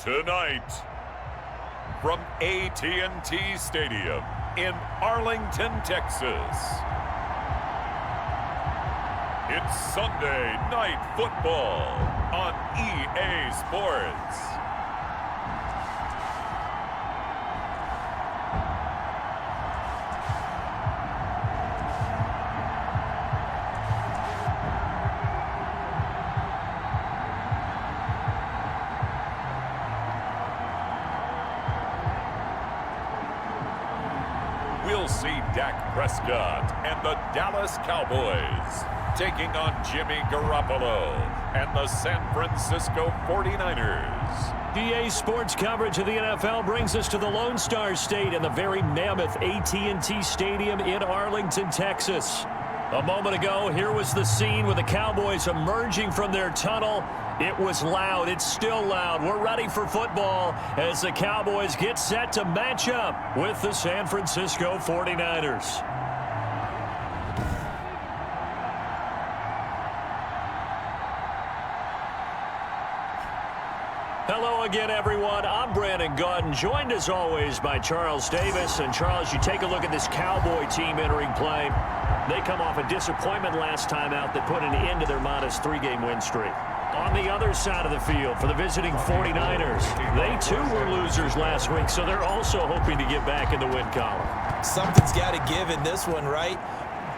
Tonight, from AT&T Stadium in Arlington, Texas, it's Sunday Night Football on EA Sports. We'll see Dak Prescott and the Dallas Cowboys taking on Jimmy Garoppolo and the San Francisco 49ers. EA Sports coverage of the NFL brings us to the Lone Star State and the very mammoth AT&T Stadium in Arlington, Texas. A moment ago, here was the scene with the Cowboys emerging from their tunnel. It was loud. It's still loud. We're ready for football as the Cowboys get set to match up with the San Francisco 49ers. Hello again, everyone. I'm Brandon Gaudin, joined as always by Charles Davis. And Charles, you take a look at this Cowboy team entering play. They come off a disappointment last time out that put an end to their modest three-game win streak. On the other side of the field for the visiting 49ers, they too were losers last week, so they're also hoping to get back in the win column. Something's got to give in this one, right?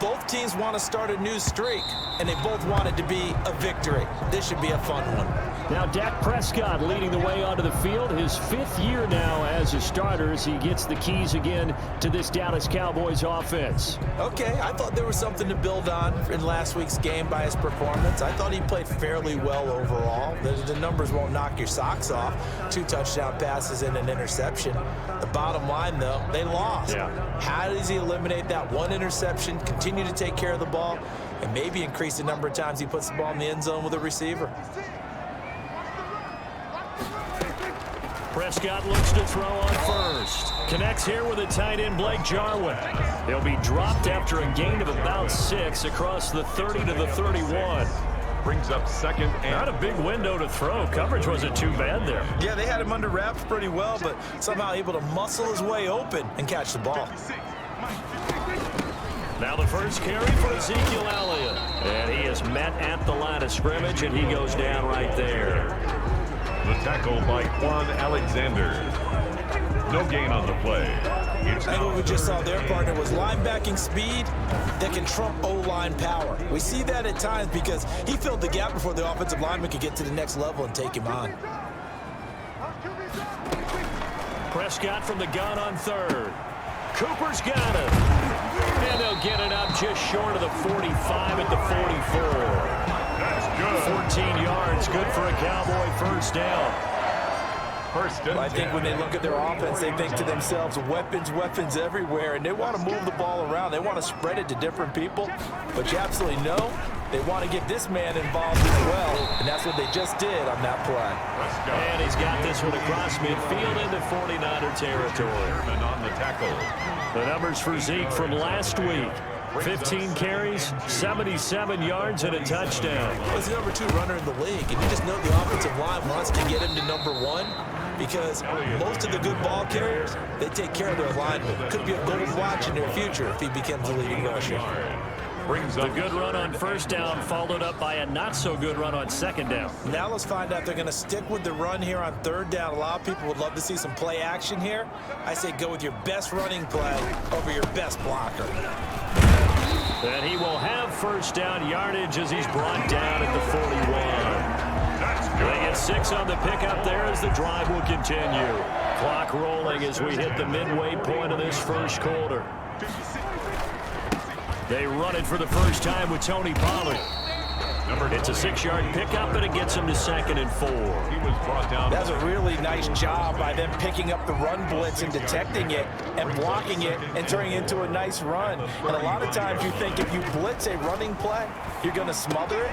Both teams want to start a new streak, and they both want it to be a victory. This should be a fun one. Now Dak Prescott leading the way onto the field. His fifth year now as a starter as he gets the keys again to this Dallas Cowboys offense. Okay, I thought there was something to build on in last week's game by his performance. I thought he played fairly well overall. The numbers won't knock your socks off. 2 touchdown passes and an interception. The bottom line, though, they lost. Yeah. How does he eliminate that one interception, continue to take care of the ball, and maybe increase the number of times he puts the ball in the end zone with a receiver? Prescott looks to throw on first. Connects here with a tight end, Blake Jarwin. He'll be dropped after a gain of about 6 across the 30 to the 31. Brings up second and... Not a big window to throw. Coverage wasn't too bad there. Yeah, they had him under wraps pretty well, but somehow able to muscle his way open and catch the ball. Now the first carry for Ezekiel Elliott. And he is met at the line of scrimmage, and he goes down right there. The tackle by Quan Alexander. No gain on the play. I think what we just saw their partner was linebacking speed that can trump O-line power. We see that at times because he filled the gap before the offensive lineman could get to the next level and take him on. Prescott from the gun on third. Cooper's got it. And they'll get it up just short of the 45 at the 44. That's good. 14 yards, good for a Cowboy first down. Well, I think when they look at their offense, they think to themselves, weapons, weapons everywhere, and they want to move the ball around. They want to spread it to different people, but you absolutely know they want to get this man involved as well, and that's what they just did on that play. And he's got this one across midfield into 49er territory. On the tackle. The numbers for Zeke from last week. 15 carries, 77 yards, and a touchdown. He's the number 2 runner in the league, and you just know the offensive line wants to get him to number 1 because most of the good ball carriers, they take care of their linemen. Could be a gold watch in their future if he becomes a leading rusher. Brings a good run on first down, followed up by a not-so-good run on second down. Now let's find out they're going to stick with the run here on third down. A lot of people would love to see some play action here. I say go with your best running play over your best blocker. And he will have first down yardage as he's brought down at the 41. That's good. They get 6 on the pickup there as the drive will continue. Clock rolling as we hit the midway point of this first quarter. They run it for the first time with Tony Pollard. It's a 6-yard pickup, and it gets him to 2nd and 4. He was brought down. That's a really nice job by them picking up the run blitz and detecting it and blocking it and turning it into a nice run. And a lot of times you think if you blitz a running play, you're going to smother it.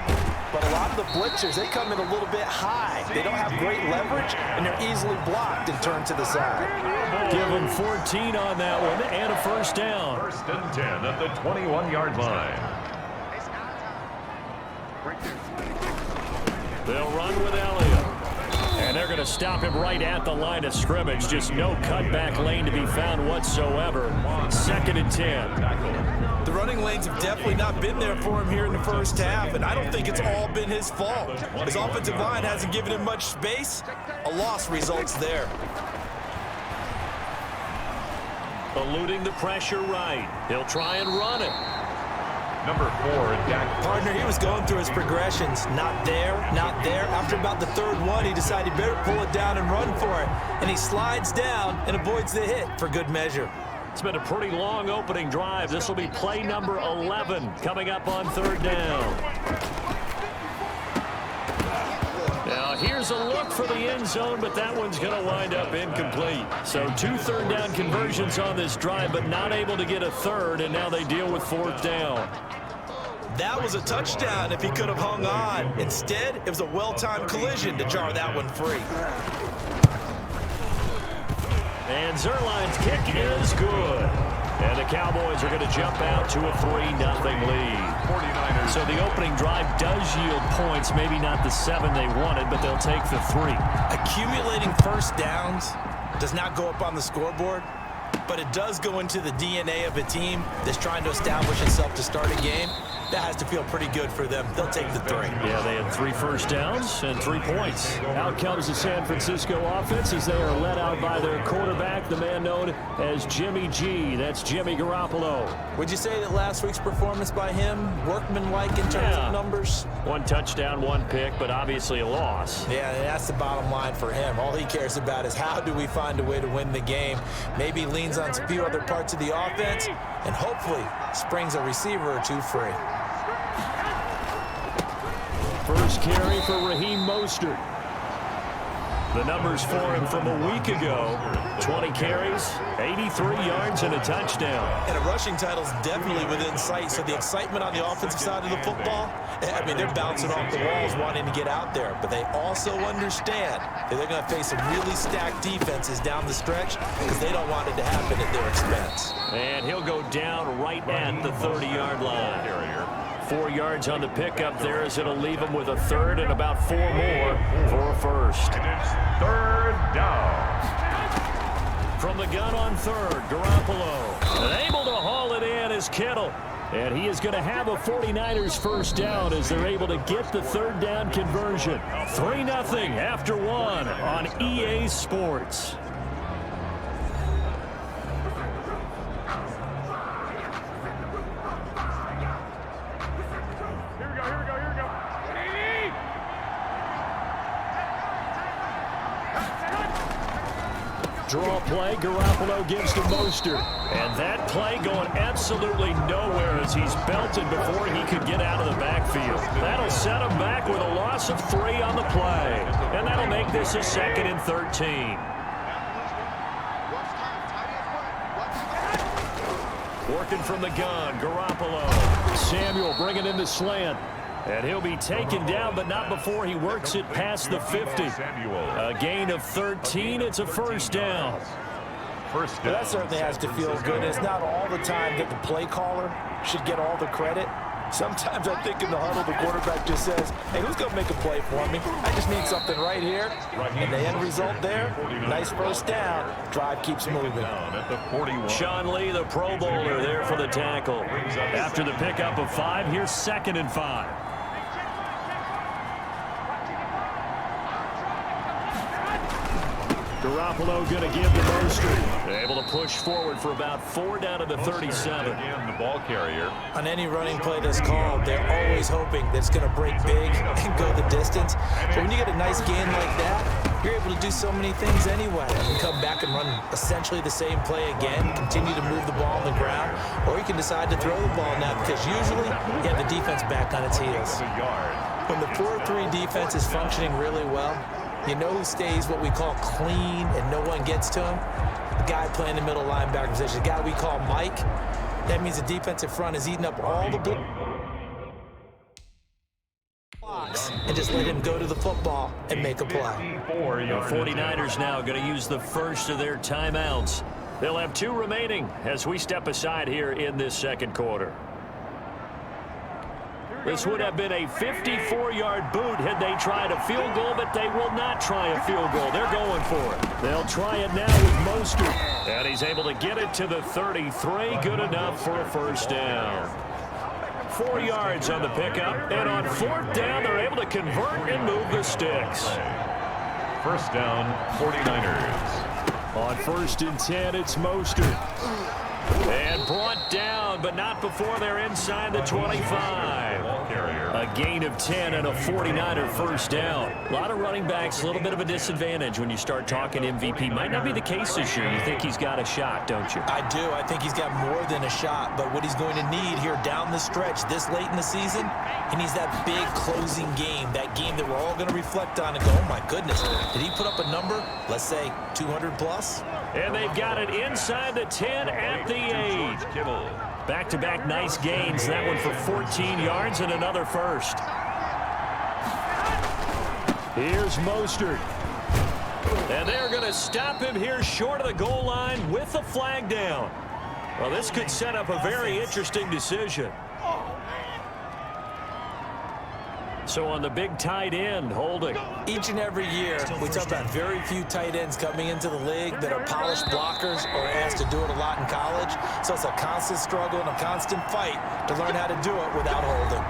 But a lot of the blitzers, they come in a little bit high. They don't have great leverage, and they're easily blocked and turned to the side. Give them 14 on that one and a first down. 1st and 10 at the 21-yard line. They'll run with Elliott. And they're going to stop him right at the line of scrimmage. Just no cutback lane to be found whatsoever. 2nd and 10. The running lanes have definitely not been there for him here in the first half, and I don't think it's all been his fault. His offensive line hasn't given him much space. A loss results there. Eluding the pressure right. He'll try and run it. Number 4, Dak. Partner, he was going through his progressions. Not there, not there. After about the 3rd one, he decided he better pull it down and run for it. And he slides down and avoids the hit for good measure. It's been a pretty long opening drive. This will be play number 11 coming up on 3rd down. Now here's a look for the end zone, but that one's going to wind up incomplete. So 2 3rd down conversions on this drive, but not able to get a 3rd, and now they deal with 4th down. That was a touchdown if he could have hung on. Instead, it was a well-timed collision to jar that one free. And Zerline's kick is good. And the Cowboys are going to jump out to a 3-0 lead. 49ers. So the opening drive does yield points, maybe not the 7 they wanted, but they'll take the 3. Accumulating first downs does not go up on the scoreboard, but it does go into the DNA of a team that's trying to establish itself to start a game. That has to feel pretty good for them. They'll take the 3. Yeah, they had 3 first downs and 3 points. Out comes the San Francisco offense as they are led out by their quarterback, the man known as Jimmy G. That's Jimmy Garoppolo. Would you say that last week's performance by him, workmanlike in terms of numbers? 1 touchdown, 1 pick, but obviously a loss. Yeah, that's the bottom line for him. All he cares about is how do we find a way to win the game. Maybe leans on a few other parts of the offense and hopefully springs a receiver or 2 free. First carry for Raheem Mostert. The numbers for him from a week ago. 20 carries, 83 yards, and a touchdown. And a rushing title is definitely within sight, so the excitement on the offensive side of the football, I mean, they're bouncing off the walls wanting to get out there, but they also understand that they're going to face some really stacked defenses down the stretch because they don't want it to happen at their expense. And he'll go down right at the 30-yard line. 4 yards on the pickup there as it'll leave him with a 3rd and about 4 more for a 1st. And it's 3rd down. From the gun on 3rd, Garoppolo. And able to haul it in is Kittle. And he is going to have a 49ers first down as they're able to get the 3rd down conversion. 3-0 after 1 on EA Sports. Draw play, Garoppolo gives to Mostert. And that play going absolutely nowhere as he's belted before he could get out of the backfield. That'll set him back with a loss of 3 on the play. And that'll make this a 2nd and 13. Working from the gun, Garoppolo. Samuel bringing in the slant. And he'll be taken down, but not before he works it past the 50. A gain of 13. It's a first down. Well, that certainly has to feel good. And it's not all the time that the play caller should get all the credit. Sometimes I think in the huddle, the quarterback just says, hey, who's going to make a play for me? I just need something right here. And the end result there, nice first down. Drive keeps moving. Sean Lee, the Pro Bowler, there for the tackle. After the pickup of 5, here's 2nd and 5. Garoppolo going to give to Mostert. Able to push forward for about 4 down to the 37. Again, the ball carrier. On any running play that's called, they're always hoping that it's going to break big and go the distance. So when you get a nice gain like that, you're able to do so many things anyway. You can come back and run essentially the same play again, continue to move the ball on the ground, or you can decide to throw the ball now because usually you have the defense back on its heels. When the 4-3 defense is functioning really well, you know who stays what we call clean and no one gets to him? The guy playing the middle linebacker position, the guy we call Mike. That means the defensive front is eating up all the blocks and just let him go to the football and make a play. The 49ers now going to use the first of their timeouts. They'll have 2 remaining as we step aside here in this second quarter. This would have been a 54-yard boot had they tried a field goal, but they will not try a field goal. They're going for it. They'll try it now with Mostert. And he's able to get it to the 33. Good enough for a first down. 4 yards on the pickup. And on fourth down, they're able to convert and move the sticks. First down, 49ers. On 1st and 10, it's Mostert. And brought down, but not before they're inside the 25. A gain of 10 and a 49er first down. A lot of running backs, a little bit of a disadvantage when you start talking MVP. Might not be the case this year. You think he's got a shot, don't you? I do. I think he's got more than a shot. But what he's going to need here down the stretch this late in the season, he needs that big closing game, that game that we're all going to reflect on and go, oh, my goodness, did he put up a number, let's say 200 plus? And they've got it inside the 10 at the 8. Back-to-back nice gains. That one for 14 yards and another first. Here's Mostert. And they're going to stop him here short of the goal line with the flag down. Well, this could set up a very interesting decision. So on the big tight end, holding. Each and every year, we talk about very few tight ends coming into the league that are polished blockers or asked to do it a lot in college. So it's a constant struggle and a constant fight to learn how to do it without holding.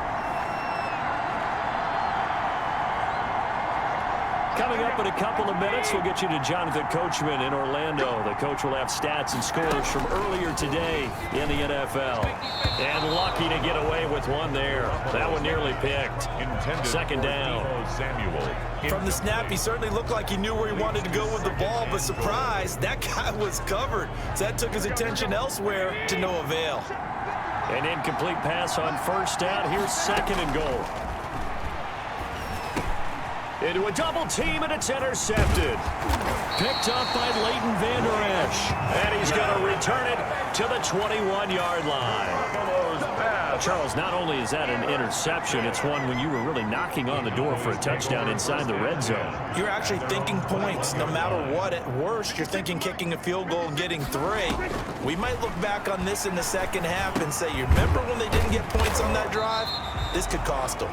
Coming up in a couple of minutes, we'll get you to Jonathan Coachman in Orlando. The coach will have stats and scores from earlier today in the NFL. And lucky to get away with one there. That one nearly picked. Second down. From the snap, he certainly looked like he knew where he wanted to go with the ball, but surprise, that guy was covered. So that took his attention elsewhere to no avail. An incomplete pass on first down. Here's second and goal. Into a double team, and it's intercepted. Picked up by Leighton Vander Esch. And he's going to return it to the 21-yard line. Charles, not only is that an interception, it's one when you were really knocking on the door for a touchdown inside the red zone. You're actually thinking points no matter what. At worst, you're thinking kicking a field goal and getting 3. We might look back on this in the second half and say, you remember when they didn't get points on that drive? This could cost them.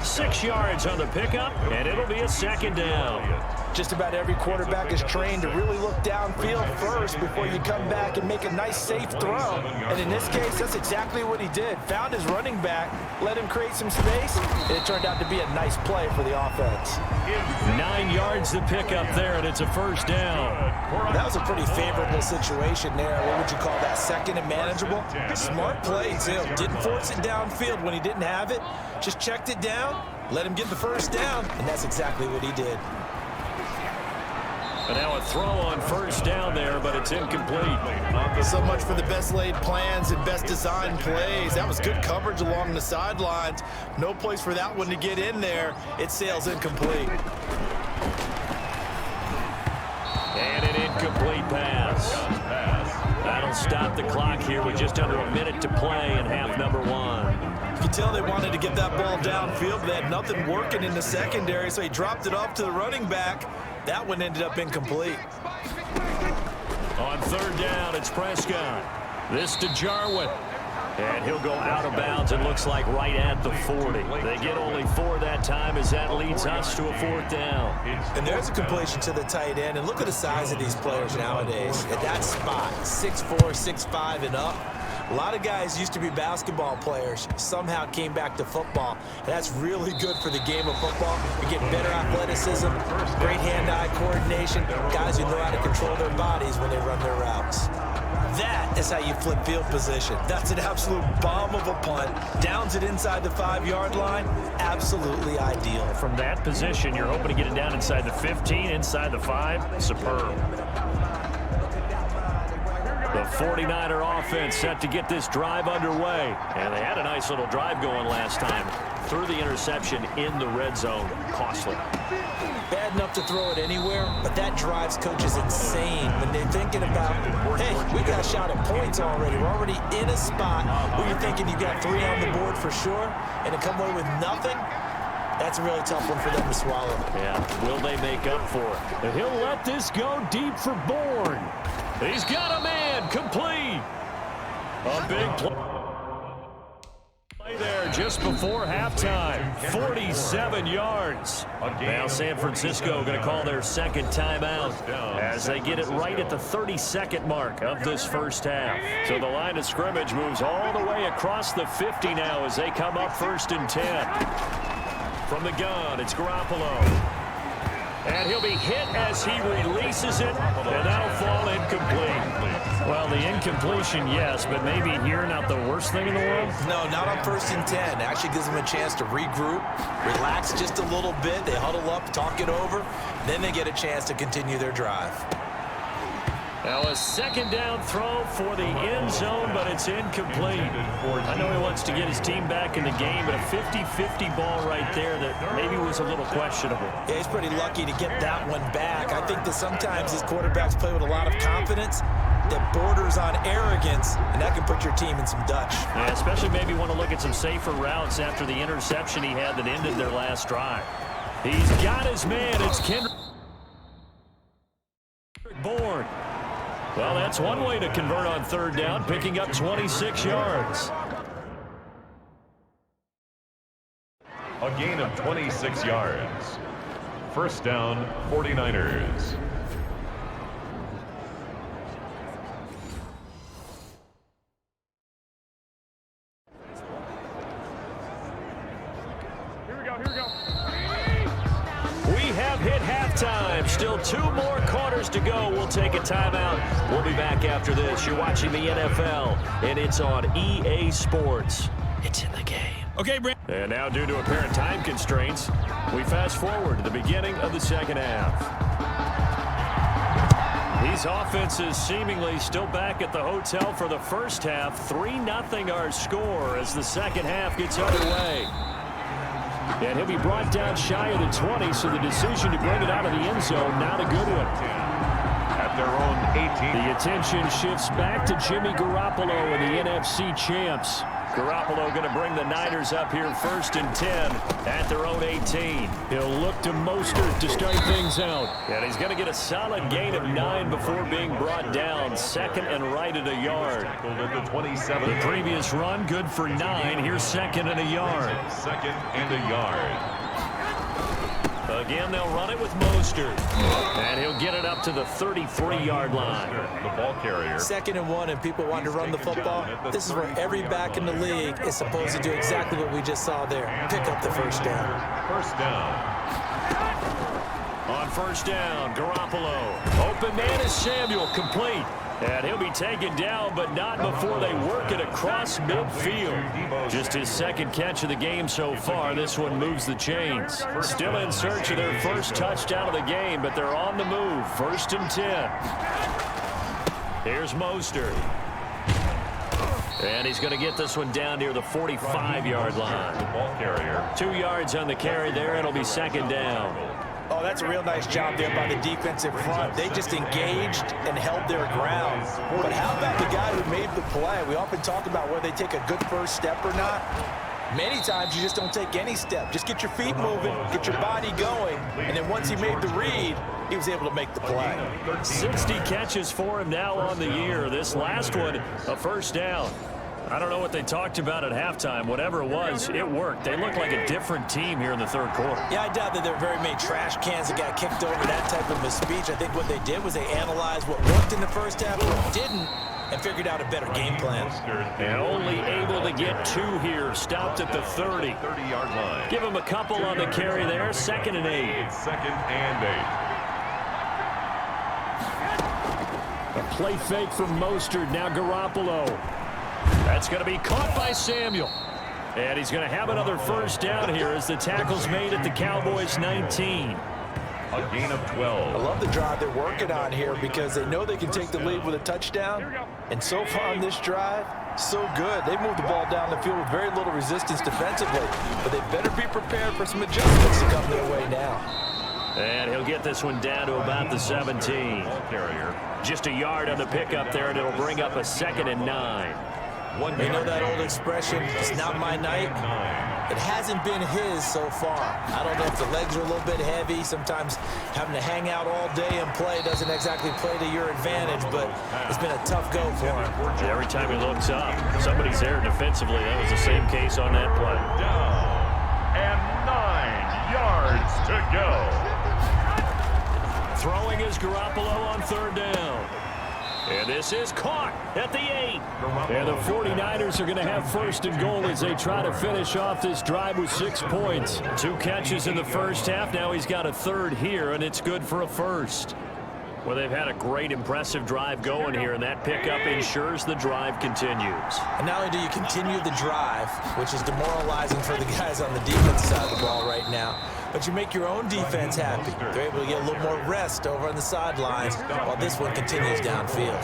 6 yards on the pickup, and it'll be a second down. Just about every quarterback is trained to really look downfield first before you come back and make a nice, safe throw. And in this case, that's exactly what he did. Found his running back, let him create some space, and it turned out to be a nice play for the offense. 9 yards to pick up there, and it's a first down. That was a pretty favorable situation there. What would you call that? Second and manageable? Smart play, too. Didn't force it downfield when he didn't have it. Just checked it down, let him get the first down, and that's exactly what he did. And now a throw on first down there, but it's incomplete. So much for the best laid plans and best designed plays. That was good coverage along the sidelines. No place for that one to get in there. It sails incomplete. And an incomplete pass. That'll stop the clock here with just under a minute to play in half number 1. You can tell they wanted to get that ball downfield, but they had nothing working in the secondary, so he dropped it off to the running back. That one ended up incomplete. On third down, it's Prescott. This to Jarwin. And he'll go out of bounds, it looks like right at the 40. They get only 4 that time as that leads us to a fourth down. And there's a completion to the tight end. And look at the size of these players nowadays. At that spot, 6'4", 6'5", and up. A lot of guys used to be basketball players, somehow came back to football. And that's really good for the game of football. You get better athleticism, great hand-eye coordination, guys who know how to control their bodies when they run their routes. That is how you flip field position. That's an absolute bomb of a punt. Downs it inside the 5-yard line. Absolutely ideal. From that position, you're hoping to get it down inside the 15, inside the 5. Superb. The 49er offense set to get this drive underway. And they had a nice little drive going last time. Threw the interception in the red zone. Costly. Bad enough to throw it anywhere, but that drives coaches insane when they're thinking about, hey, we got a shot at points already. We're already in a spot where you're thinking you got 3 on the board for sure, and to come away with nothing, that's a really tough one for them to swallow. Yeah, will they make up for it? And he'll let this go deep for Bourne. He's got a man, complete. A big play there. just before halftime. 47 yards. Now San Francisco going to call their second timeout as they get it right at the 32nd mark of this first half. So the line of scrimmage moves all the way across the 50 now as they come up 1st and 10. From the gun, it's Garoppolo. And he'll be hit as he releases it, and that'll fall incomplete. Well, the incompletion, yes, but maybe here not the worst thing in the world? No, not on 1st and 10. Actually gives them a chance to regroup, relax just a little bit. They huddle up, talk it over, then they get a chance to continue their drive. Now a second down throw for the end zone, but it's incomplete. I know he wants to get his team back in the game, but a 50-50 ball right there that maybe was a little questionable. Yeah, he's pretty lucky to get that one back. I think that sometimes his quarterbacks play with a lot of confidence that borders on arrogance, and that can put your team in some Dutch. Yeah, especially maybe want to look at some safer routes after the interception he had that ended their last drive. He's got his man. It's Kendrick Bourne. Well, that's one way to convert on 3rd down, picking up 26 yards. A gain of 26 yards. 1st down, 49ers. Halftime. Still 2 more quarters to go. We'll take a timeout. We'll be back after this. You're watching the NFL, and it's on EA Sports. It's in the game. Okay, Brent. And now, due to apparent time constraints, we fast forward to the beginning of the second half. These offenses seemingly still back at the hotel for the first half. 3-0 our score as the second half gets underway. And he'll be brought down shy of the 20, so the decision to bring it out of the end zone, not a good one. At their own 18. The attention shifts back to Jimmy Garoppolo and the NFC champs. Garoppolo going to bring the Niners up here 1st and 10 at their own 18. He'll look to Mostert to start things out. And he's going to get a solid gain of 9 before being brought down. 2nd and right at a yard. At the 27. The previous run good for 9. Here's 2nd and a yard. 2nd and a yard. Again, they'll run it with Mostert. And he'll get it up to the 33-yard line. The ball carrier. 2nd and 1, and people want to run the football. This is where every back in the league is supposed to do exactly what we just saw there. Pick up the 1st down. 1st down. On 1st down, Garoppolo. Open man is Samuel, complete. And he'll be taken down, but not before they work it across midfield. Just his 2nd catch of the game so far. This one moves the chains. Still in search of their first touchdown of the game, but they're on the move. 1st and 10. Here's Mostert. And he's going to get this one down near the 45-yard line. The ball carrier. 2 yards on the carry there. It'll be 2nd down. Oh, that's a real nice job there by the defensive front. They just engaged and held their ground. But how about the guy who made the play? We often talk about whether they take a good first step or not. Many times you just don't take any step. Just get your feet moving, get your body going, and then once he made the read, he was able to make the play. 60 catches for him now on the year. This last one, a 1st down. I don't know what they talked about at halftime. Whatever it was, it worked. They look like a different team here in the 3rd quarter. Yeah, I doubt that there were very many trash cans that got kicked over, that type of a speech. I think what they did was they analyzed what worked in the first half, what didn't, and figured out a better game plan. And only able to get 2 here. Stopped at the 30. 30-yard line. Give him a couple on the carry there. 2nd and 8. 2nd and 8. A play fake from Mostert. Now Garoppolo. That's going to be caught by Samuel. And he's going to have another 1st down here as the tackle's made at the Cowboys 19. A gain of 12. I love the drive they're working on here because they know they can take the lead with a touchdown. And so far on this drive, so good. They moved the ball down the field with very little resistance defensively. But they better be prepared for some adjustments to come their way now. And he'll get this one down to about the 17. Ball carrier. Just a yard on the pickup there, and it'll bring up a 2nd and 9. You know that old expression, it's not my night. It hasn't been his so far. I don't know if the legs are a little bit heavy. Sometimes having to hang out all day and play doesn't exactly play to your advantage, but it's been a tough go for him. Every time he looks up, somebody's there defensively. That was the same case on that play. Down. And 9 yards to go. Throwing is Garoppolo on third down. And this is caught at the 8. And the 49ers are going to have first and goal as they try to finish off this drive with 6 points. 2 catches in the first half. Now he's got a third here, and it's good for a first. Well, they've had a great, impressive drive going here, and that pickup ensures the drive continues. And not only do you continue the drive, which is demoralizing for the guys on the defense side of the ball right now, but you make your own defense happy. They're able to get a little more rest over on the sidelines while this one continues downfield.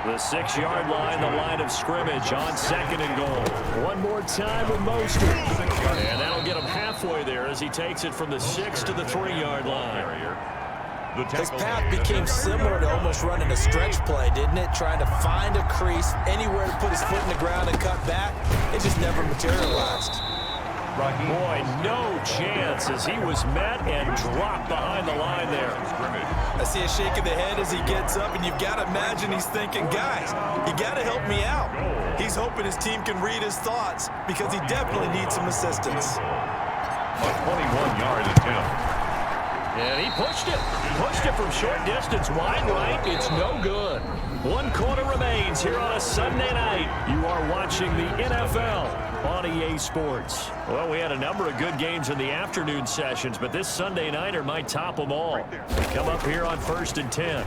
The 6-yard line, the line of scrimmage on second and goal. One more time with Mostert. And that'll get him halfway there as he takes it from the 6 to the 3-yard line. His path became similar to almost running a stretch play, didn't it? Trying to find a crease, anywhere to put his foot in the ground and cut back. It just never materialized. Boy, no chance as he was met and dropped behind the line there. I see a shake of the head as he gets up, and you've got to imagine he's thinking, guys, you got to help me out. He's hoping his team can read his thoughts because he definitely needs some assistance. A 21-yard attempt. And he pushed it. Pushed it from short distance, wide right. It's no good. 1 quarter remains here on a Sunday night. You are watching the NFL on EA Sports. Well, we had a number of good games in the afternoon sessions, but this Sunday nighter might top them all. Come up here on 1st and 10.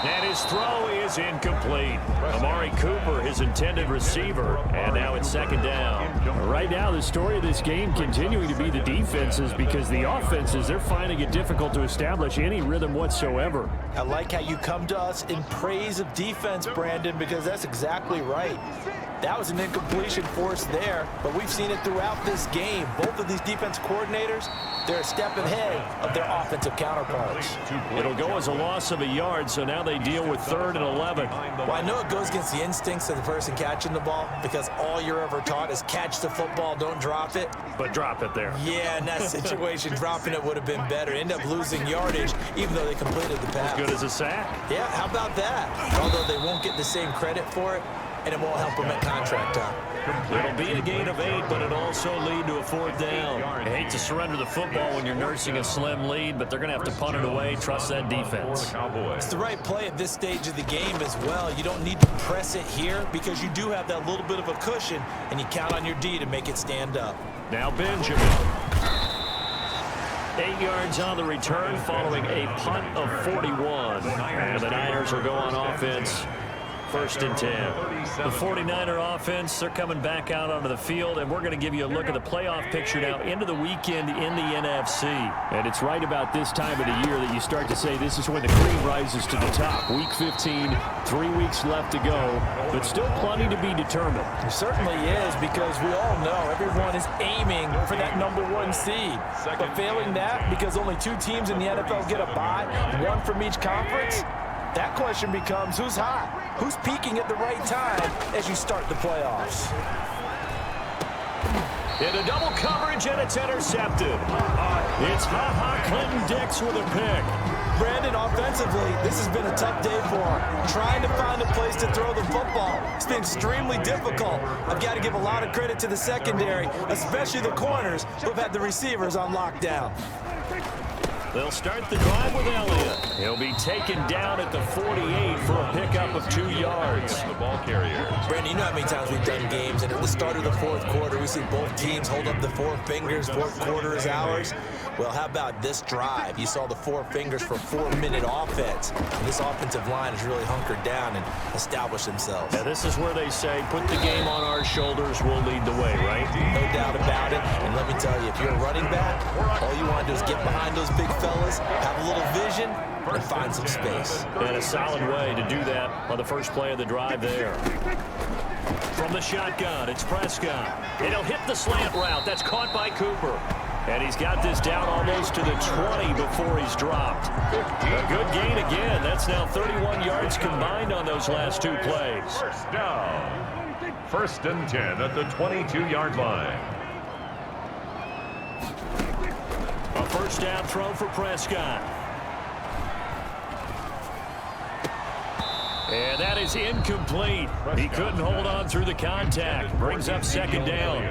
And his throw is incomplete. Amari Cooper, his intended receiver, and now it's 2nd down. Right now, the story of this game continuing to be the defenses because the offenses, they're finding it difficult to establish any rhythm whatsoever. I like how you come to us in praise of defense, Brandon, because that's exactly right. That was an incompletion force there, but we've seen it throughout this game. Both of these defense coordinators, they're a step ahead of their offensive counterparts. It'll go as a loss of a yard, so now they deal with 3rd and 11. Well, I know it goes against the instincts of the person catching the ball because all you're ever taught is catch the football, don't drop it. But drop it there. Yeah, in that situation, dropping it would have been better. End up losing yardage, even though they completed the pass. As good as a sack. Yeah, how about that? Although they won't get the same credit for it, and it won't help them at contract time. It'll be a gain of 8, but it'll also lead to a 4th down. I hate to surrender the football when you're nursing a slim lead, but they're going to have to punt it away. Trust that defense. It's the right play at this stage of the game as well. You don't need to press it here because you do have that little bit of a cushion, and you count on your D to make it stand up. Now Benjamin. 8 yards on the return following a punt of 41. And the Niners will go on offense. 1st and 10. The 49er offense, they're coming back out onto the field, and we're going to give you a look at the playoff picture now into the weekend in the NFC. And it's right about this time of the year that you start to say this is when the cream rises to the top. Week 15, 3 weeks left to go, but still plenty to be determined. It certainly is because we all know everyone is aiming for that #1 seed. But failing that, because only 2 teams in the NFL get a bye, 1 from each conference, that question becomes who's hot? Who's peaking at the right time as you start the playoffs? Into double coverage, and it's intercepted. It's Clinton Dix with a pick. Brandon, offensively, this has been a tough day for him. Trying to find a place to throw the football. It's been extremely difficult. I've got to give a lot of credit to the secondary, especially the corners who've had the receivers on lockdown. They'll start the drive with Elliott. He'll be taken down at the 48 for a pickup of 2 yards. The ball carrier. Brandon, you know how many times we've done games, and at the start of the 4th quarter, we see both teams hold up the 4 fingers, 4th quarter is ours. Well, how about this drive? You saw the 4 fingers for 4-minute offense. And this offensive line has really hunkered down and established themselves. Now, this is where they say, put the game on our shoulders, we'll lead the way, right? No doubt about it. And let me tell you, if you're a running back, all you want to do is get behind those big fellas, have a little vision, and find some space. And a solid way to do that on the first play of the drive there. From the shotgun, it's Prescott. And he'll hit the slant route. That's caught by Cooper. And he's got this down almost to the 20 before he's dropped. A good gain again. That's now 31 yards combined on those last 2 plays. First down. 1st and 10 at the 22-yard line. A first down throw for Prescott. And that is incomplete. He couldn't hold on through the contact. Brings up 2nd down.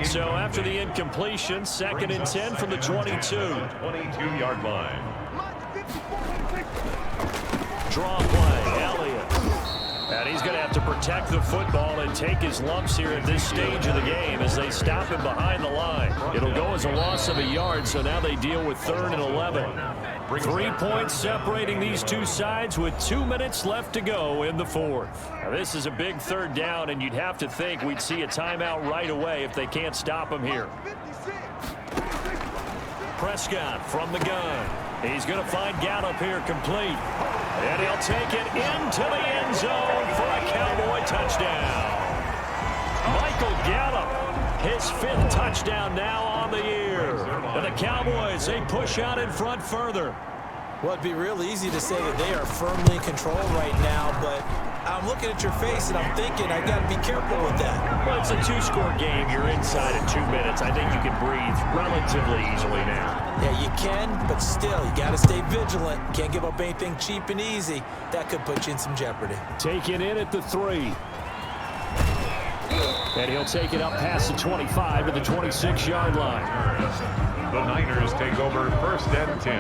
So after the incompletion, 2nd and 10 from the 22. 22-yard line. Draw play, Elliott. And he's going to have to protect the football and take his lumps here at this stage of the game as they stop him behind the line. It'll go as a loss of a yard, so now they deal with 3rd and 11. 3 points separating these two sides with 2 minutes left to go in the 4th. Now, this is a big 3rd down, and you'd have to think we'd see a timeout right away if they can't stop him here. Prescott from the gun. He's going to find Gallup here complete. And he'll take it into the end zone for a Cowboy touchdown. Michael Gallup, his 5th touchdown now on the year. And the Cowboys, they push out in front further. Well, it'd be real easy to say that they are firmly in control right now, but I'm looking at your face and I'm thinking I got to be careful with that. Well, it's a 2-score game. You're inside in 2 minutes. I think you can breathe relatively easily now. Yeah, you can, but still, you got to stay vigilant. Can't give up anything cheap and easy. That could put you in some jeopardy. Taken in at the 3. And he'll take it up past the 25 to the 26-yard line. The Niners take over 1st and 10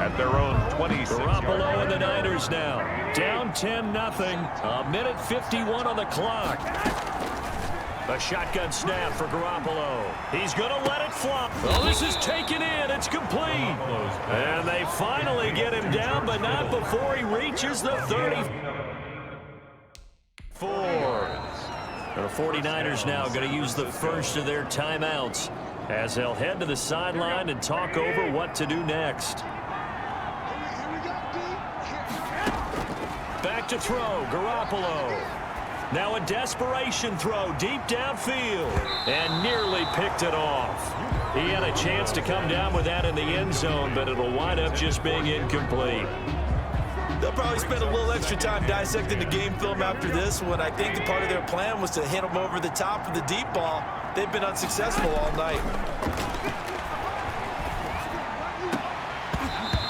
at their own 26. Garoppolo and the Niners now. Down 10-0. A minute 51 on the clock. A shotgun snap for Garoppolo. He's going to let it flop. Oh, this is taken in. It's complete. And they finally get him down, but not before he reaches the 34. The 49ers now going to use the first of their timeouts as they'll head to the sideline and talk over what to do next. Back to throw, Garoppolo. Now a desperation throw deep downfield and nearly picked it off. He had a chance to come down with that in the end zone, but it'll wind up just being incomplete. They'll probably spend a little extra time dissecting the game film after this one. I think the part of their plan was to hit them over the top of the deep ball. They've been unsuccessful all night.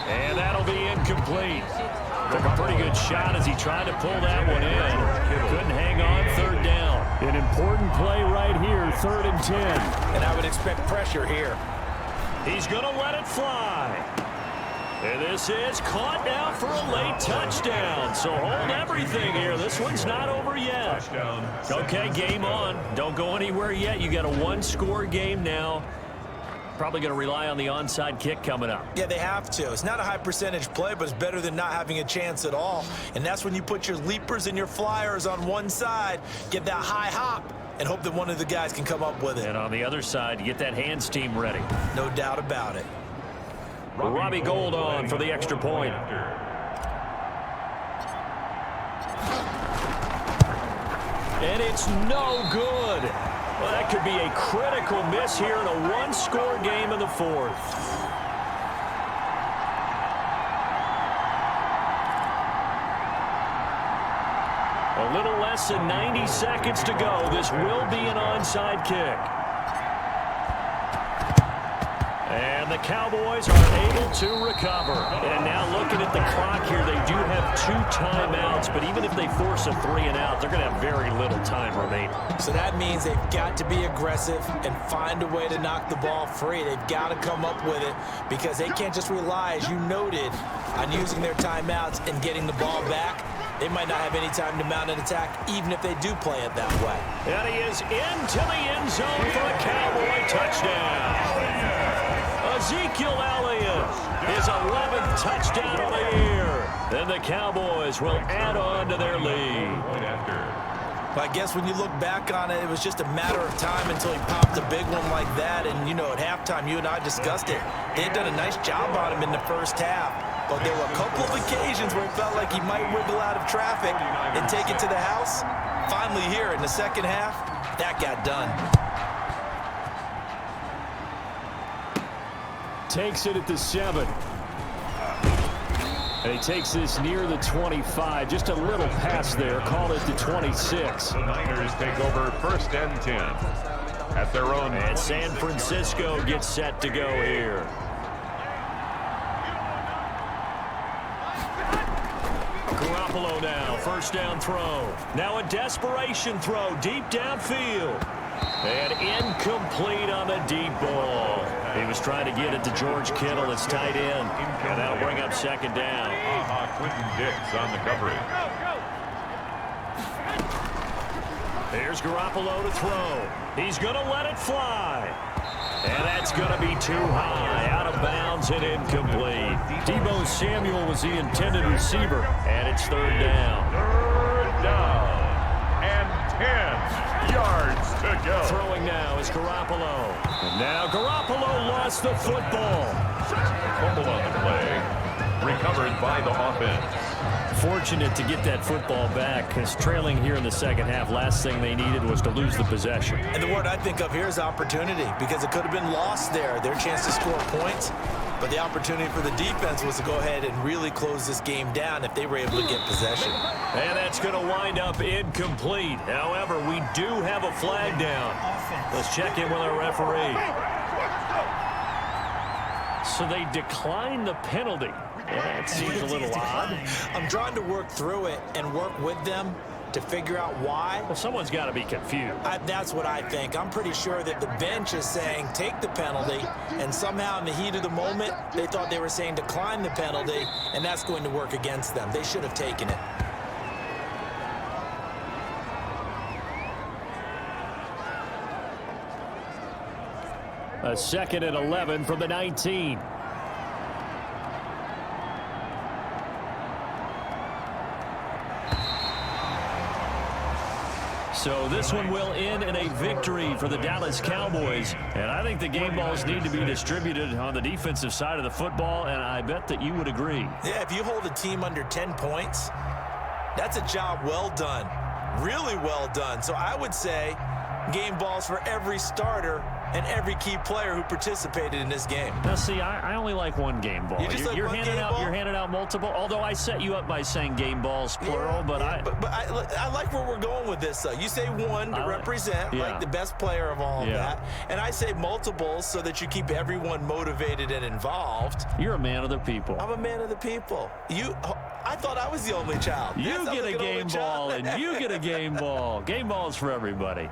And that'll be incomplete. Took a pretty good shot as he tried to pull that one in. Couldn't hang on 3rd down. An important play right here, 3rd and 10. And I would expect pressure here. He's going to let it fly. And this is caught now for a late touchdown. So hold everything here. This one's not over yet. Okay, game on. Don't go anywhere yet. You got a 1-score game now. Probably going to rely on the onside kick coming up. Yeah, they have to. It's not a high percentage play, but it's better than not having a chance at all. And that's when you put your leapers and your flyers on one side, get that high hop, and hope that one of the guys can come up with it. And on the other side, get that hands team ready. No doubt about it. Robbie Gould on for the extra point. And it's no good. Well, that could be a critical miss here in a 1-score game in the 4th. A little less than 90 seconds to go. This will be an onside kick. And the Cowboys are able to recover. And now looking at the clock here, they do have 2 timeouts, but even if they force a 3-and-out, they're going to have very little time remaining. So that means they've got to be aggressive and find a way to knock the ball free. They've got to come up with it because they can't just rely, as you noted, on using their timeouts and getting the ball back. They might not have any time to mount an attack, even if they do play it that way. And he is into the end zone for a Cowboy touchdown. Ezekiel Elliott, his 11th touchdown of the year. Then the Cowboys will add on to their lead. But I guess when you look back on it, it was just a matter of time until he popped a big one like that. And, you know, at halftime, you and I discussed it. They had done a nice job on him in the first half. But there were a couple of occasions where it felt like he might wiggle out of traffic and take it to the house. Finally here in the second half, that got done. Takes it at the 7. And he takes this near the 25. Just a little pass there. Called it the 26. The Niners take over 1st and 10 at their own. And San Francisco gets set to go here. Garoppolo now, 1st down throw. Now a desperation throw deep downfield. And incomplete on the deep ball. He was trying to get it to George Kittle, his tight end. And that'll bring up 2nd down. Quentin Dix on the coverage. There's Garoppolo to throw. He's going to let it fly. And that's going to be too high. Out of bounds and incomplete. Deebo Samuel was the intended receiver. And it's 3rd down. 3rd down. And 10 yards to go. Throwing now is Garoppolo. And now Garoppolo lost the football. Fumble on the play. Recovered by the offense. Fortunate to get that football back, because trailing here in the 2nd half, last thing they needed was to lose the possession. And the word I think of here is opportunity, because it could have been lost there. Their chance to score points, but the opportunity for the defense was to go ahead and really close this game down if they were able to get possession. And that's going to wind up incomplete. However, we do have a flag down. Let's check in with our referee. So they declined the penalty. That seems a little odd. I'm trying to work through it and work with them to figure out why. Well, someone's got to be confused. That's what I think. I'm pretty sure that the bench is saying take the penalty, and somehow in the heat of the moment, they thought they were saying decline the penalty, and that's going to work against them. They should have taken it. A 2nd and 11 from the 19. So this one will end in a victory for the Dallas Cowboys. And I think the game balls need to be distributed on the defensive side of the football, and I bet that you would agree. Yeah, if you hold a team under 10 points, that's a job well done. Really well done. So I would say game balls for every starter and every key player who participated in this game. Now, see, I only like one game ball. You're handing out multiple. Although I set you up by saying game balls plural, but I like where we're going with this. You say one to represent like the best player of all of that, and I say multiples so that you keep everyone motivated and involved. You're a man of the people. I'm a man of the people. I thought I was the only child. You get a game ball, and you get a game ball. Game balls for everybody.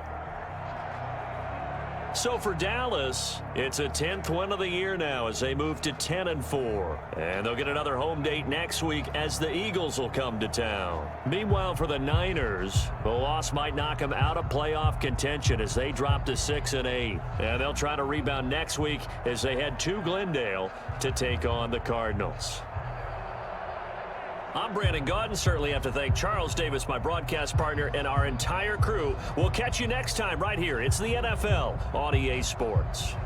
So for Dallas, it's a 10th win of the year now as they move to 10-4. And they'll get another home date next week as the Eagles will come to town. Meanwhile, for the Niners, the loss might knock them out of playoff contention as they drop to 6-8. And they'll try to rebound next week as they head to Glendale to take on the Cardinals. I'm Brandon Gaudin. Certainly have to thank Charles Davis, my broadcast partner, and our entire crew. We'll catch you next time right here. It's the NFL on EA Sports.